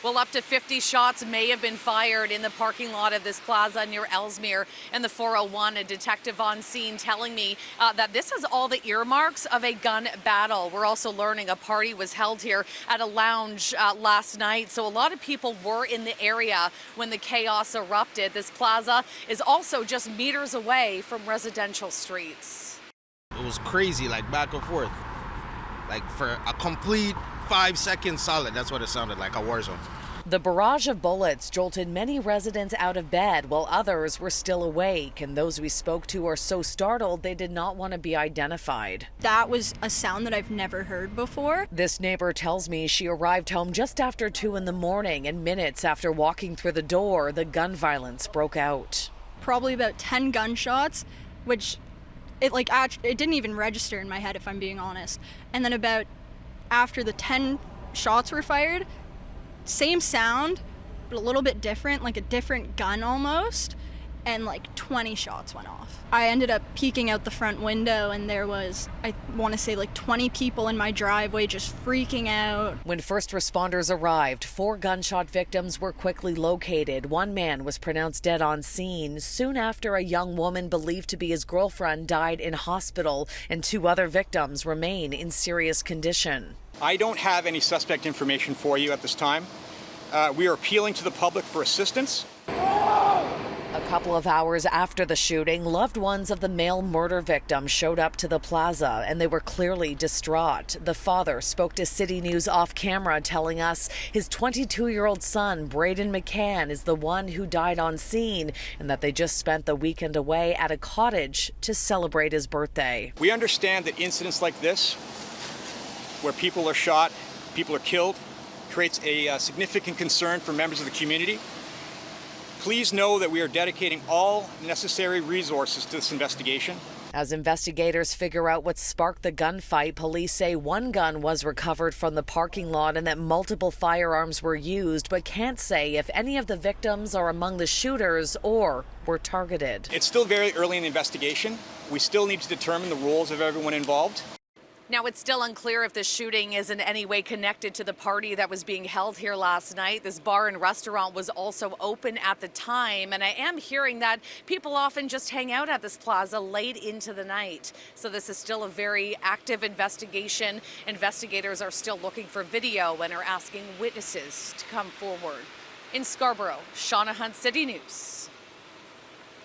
Well, up to 50 shots may have been fired in the parking lot of this plaza near Ellesmere and the 401. A detective on scene telling me that this has all the earmarks of a gun battle. We're also learning a party was held here at a lounge last night, so a lot of people were in the area when the chaos erupted. This plaza is also just meters away from residential streets. It was crazy, like back and forth, like for a complete 5 seconds solid. That's what it sounded like, a war zone. The barrage of bullets jolted many residents out of bed while others were still awake, and those we spoke to are so startled they did not want to be identified. That was a sound that I've never heard before. This neighbor tells me she arrived home just after 2 in the morning, and minutes after walking through the door, the gun violence broke out. Probably about 10 gunshots, which it didn't even register in my head, if I'm being honest. And then about after the 10 shots were fired, same sound, but a little bit different, like a different gun almost, and like 20 shots went off. I ended up peeking out the front window, and there was, I want to say, like 20 people in my driveway just freaking out. When first responders arrived, 4 gunshot victims were quickly located. One man was pronounced dead on scene. Soon after, a young woman believed to be his girlfriend died in hospital, and 2 other victims remain in serious condition. I don't have any suspect information for you at this time. We are appealing to the public for assistance. A couple of hours after the shooting, loved ones of the male murder victim showed up to the plaza, and they were clearly distraught. The father spoke to City News off camera, telling us his 22-year-old son, Braden McCann, is the one who died on scene, and that they just spent the weekend away at a cottage to celebrate his birthday. We understand that incidents like this, where people are shot, people are killed, creates a significant concern for members of the community. Please know that we are dedicating all necessary resources to this investigation. As investigators figure out what sparked the gunfight, police say 1 gun was recovered from the parking lot and that multiple firearms were used, but can't say if any of the victims are among the shooters or were targeted. It's still very early in the investigation. We still need to determine the roles of everyone involved. Now, it's still unclear if this shooting is in any way connected to the party that was being held here last night. This bar and restaurant was also open at the time, and I am hearing that people often just hang out at this plaza late into the night. So this is still a very active investigation. Investigators are still looking for video and are asking witnesses to come forward. In Scarborough, Shauna Hunt, City News.